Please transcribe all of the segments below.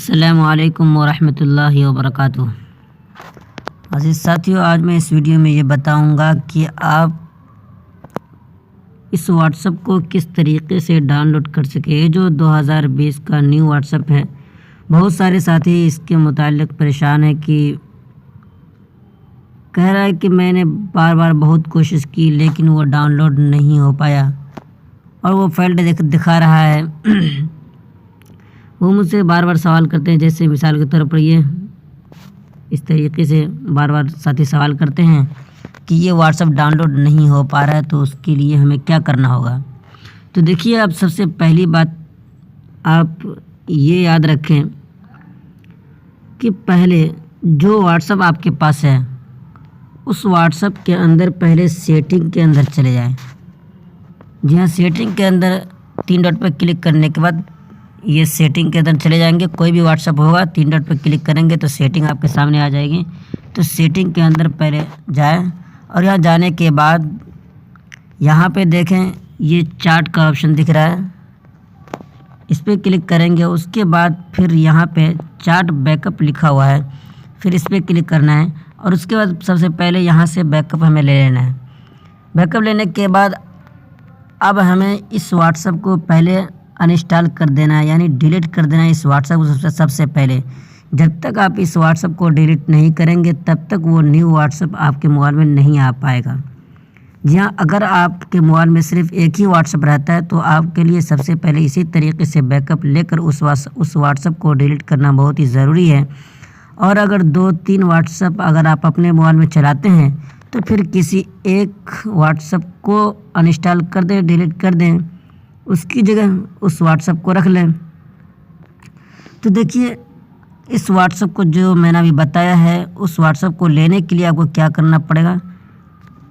अस्सलामु अलैकुम वरहमतुल्लाहि वबरकातुहू। अज़ीज़ साथियों, आज मैं इस वीडियो में ये बताऊंगा कि आप इस व्हाट्सएप को किस तरीके से डाउनलोड कर सके। ये जो 2020 का न्यू व्हाट्सएप है, बहुत सारे साथी इसके मुताल्लिक़ परेशान है कि कह रहा है कि मैंने बार बार बहुत कोशिश की लेकिन वो डाउनलोड नहीं हो पाया और वो फेल्ड दिखा रहा है। वो मुझसे बार बार सवाल करते हैं, जैसे मिसाल के तौर पर ये इस तरीके से बार बार साथी सवाल करते हैं कि ये व्हाट्सएप डाउनलोड नहीं हो पा रहा है, तो उसके लिए हमें क्या करना होगा। तो देखिए, आप सबसे पहली बात आप ये याद रखें कि पहले जो व्हाट्सएप आपके पास है उस व्हाट्सएप के अंदर पहले सेटिंग के अंदर चले जाएं। जी हाँ, सेटिंग के अंदर 3 डॉट पर क्लिक करने के बाद ये सेटिंग के अंदर चले जाएंगे। कोई भी व्हाट्सएप होगा 3 डॉट पर क्लिक करेंगे तो सेटिंग आपके सामने आ जाएगी। तो सेटिंग के अंदर पहले जाएं और यहाँ जाने के बाद यहाँ पे देखें ये चार्ट का ऑप्शन दिख रहा है, इस पर क्लिक करेंगे। उसके बाद फिर यहाँ पे चार्ट बैकअप लिखा हुआ है, फिर इस पर क्लिक करना है और उसके बाद सबसे पहले यहाँ से बैकअप हमें ले लेना है। बैकअप लेने के बाद अब हमें इस व्हाट्सएप को पहले अनइंस्टॉल कर देना है, यानी डिलीट कर देना है इस व्हाट्सएप को सबसे पहले। जब तक आप इस व्हाट्सएप को डिलीट नहीं करेंगे तब तक वो न्यू व्हाट्सएप आपके मोबाइल में नहीं आ पाएगा। जी हाँ, अगर आपके मोबाइल में सिर्फ एक ही व्हाट्सएप रहता है तो आपके लिए सबसे पहले इसी तरीके से बैकअप लेकर उस व्हाट्सएप को डिलीट करना बहुत ही ज़रूरी है। और अगर 2-3 व्हाट्सएप अगर आप अपने मोबाइल में चलाते हैं तो फिर किसी एक व्हाट्सएप को अनइंस्टॉल कर दें, डिलीट कर दें, उसकी जगह उस व्हाट्सएप को रख लें। तो देखिए, इस व्हाट्सएप को जो मैंने अभी बताया है, उस व्हाट्सएप को लेने के लिए आपको क्या करना पड़ेगा।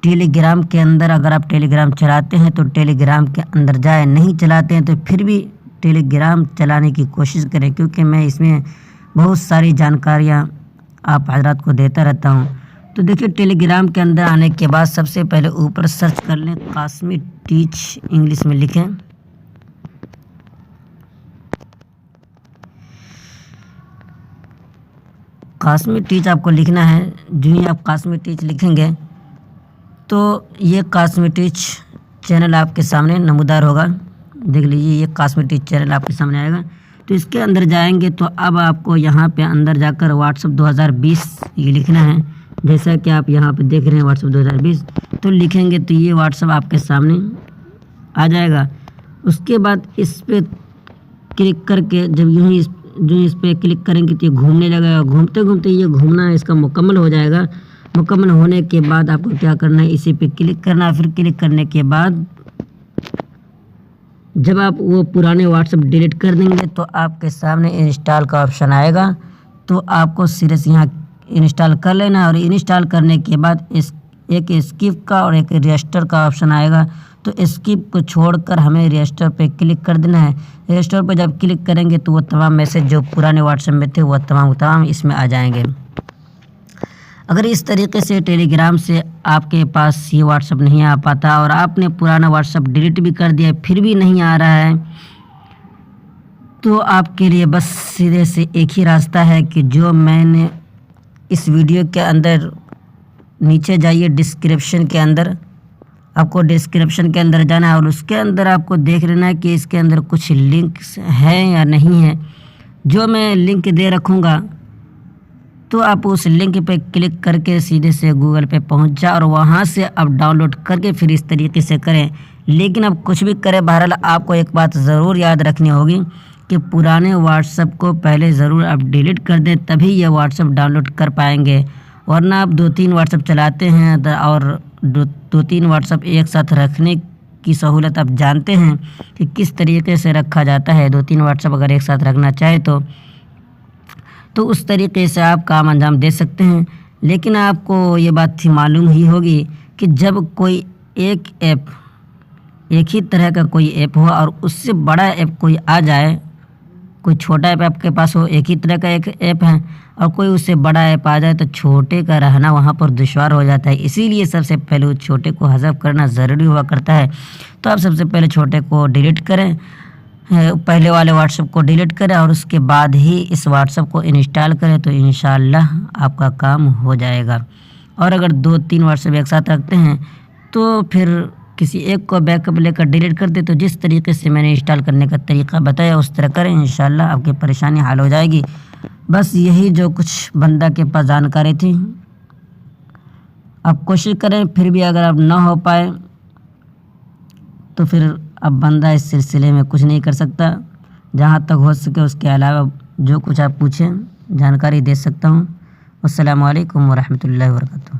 टेलीग्राम के अंदर अगर आप टेलीग्राम चलाते हैं तो टेलीग्राम के अंदर जाएं, नहीं चलाते हैं तो फिर भी टेलीग्राम चलाने की कोशिश करें, क्योंकि मैं इसमें बहुत सारी जानकारियाँ आप हजरात को देता रहता हूँ। तो देखिए, टेलीग्राम के अंदर आने के बाद सबसे पहले ऊपर सर्च कर लें, कासमी टीच इंग्लिश में लिखें। कासमी टीच आपको लिखना है। जो ही आप कासमी टीच लिखेंगे तो ये कासमी टीच चैनल आपके सामने नमूदार होगा। देख लीजिए, ये कासमी टीच चैनल आपके सामने आएगा। तो इसके अंदर जाएंगे तो अब आपको यहाँ पे अंदर जाकर व्हाट्सएप 2020 ये लिखना है। जैसा कि आप यहाँ पे देख रहे हैं व्हाट्सएप 2020, तो लिखेंगे तो ये व्हाट्सएप आपके सामने आ जाएगा। उसके बाद इस पर क्लिक करके जब यूँ ही इस पर क्लिक करेंगे तो ये घूमने लगेगा। घूमते घूमते ये घूमना इसका मुकम्मल हो जाएगा। मुकम्मल होने के बाद आपको क्या करना है, इसी पे क्लिक करना है। फिर क्लिक करने के बाद जब आप वो पुराने व्हाट्सएप डिलीट कर देंगे तो आपके सामने इंस्टॉल का ऑप्शन आएगा। तो आपको सिर्फ यहाँ इंस्टॉल कर लेना है और इंस्टॉल करने के बाद एक स्किप का और एक रजिस्टर का ऑप्शन आएगा। तो स्किप को छोड़कर हमें रजिस्टर पे क्लिक कर देना है। रजिस्टर पे जब क्लिक करेंगे तो वो तमाम मैसेज जो पुराने व्हाट्सएप में थे वो तमाम इसमें आ जाएंगे। अगर इस तरीके से टेलीग्राम से आपके पास ये व्हाट्सएप नहीं आ पाता और आपने पुराना व्हाट्सएप डिलीट भी कर दिया फिर भी नहीं आ रहा है, तो आपके लिए बस सीधे से एक ही रास्ता है कि जो मैंने इस वीडियो के अंदर, नीचे जाइए डिस्क्रिप्शन के अंदर, आपको डिस्क्रिप्शन के अंदर जाना है और उसके अंदर आपको देख लेना है कि इसके अंदर कुछ लिंक्स हैं या नहीं है। जो मैं लिंक दे रखूँगा तो आप उस लिंक पे क्लिक करके सीधे से गूगल पे पहुंच जाए और वहां से आप डाउनलोड करके फिर इस तरीके से करें। लेकिन अब कुछ भी करें, बहरहाल आपको एक बात ज़रूर याद रखनी होगी कि पुराने व्हाट्सएप को पहले ज़रूर आप डिलीट कर दें, तभी ये व्हाट्सएप डाउनलोड कर पाएंगे। वरना आप 2-3 व्हाट्सएप चलाते हैं और 2-3 व्हाट्सएप एक साथ रखने की सहूलत आप जानते हैं कि किस तरीके से रखा जाता है। 2-3 व्हाट्सएप अगर एक साथ रखना चाहे तो उस तरीके से आप काम अंजाम दे सकते हैं। लेकिन आपको ये बात थी मालूम ही होगी कि जब कोई एक ही तरह का कोई ऐप हो और उससे बड़ा ऐप कोई आ जाए, कोई छोटा ऐप आपके पास हो, एक ही तरह का एक ऐप है और कोई उससे बड़ा ऐप आ जाए तो छोटे का रहना वहाँ पर दुश्वार हो जाता है। इसीलिए सबसे पहले उस छोटे को हज़फ करना ज़रूरी हुआ करता है। तो आप सबसे पहले छोटे को डिलीट करें پہلے والے واٹس ایپ کو ڈیلیٹ کریں اور اس کے بعد ہی اس واٹس ایپ کو انسٹال کریں تو انشاءاللہ آپ کا کام ہو جائے گا۔ اور اگر 2-3 واٹس ایپ ایک ساتھ رکھتے ہیں تو پھر کسی ایک کو بیک اپ لے کر ڈیلیٹ کر دے، تو جس طریقے سے میں نے انسٹال کرنے کا طریقہ بتایا اس طرح کریں، انشاءاللہ آپ کی پریشانی حل ہو جائے گی۔ بس یہی جو کچھ بندہ کے پاس جانکاری تھی، آپ کوشش کریں، پھر بھی اگر اب نہ ہو پائے تو پھر اب بندہ اس سلسلے میں کچھ نہیں کر سکتا۔ جہاں تک ہو سکے اس کے علاوہ جو کچھ آپ پوچھیں جانکاری دے سکتا ہوں۔ السلام علیکم ورحمۃ اللہ وبرکاتہ۔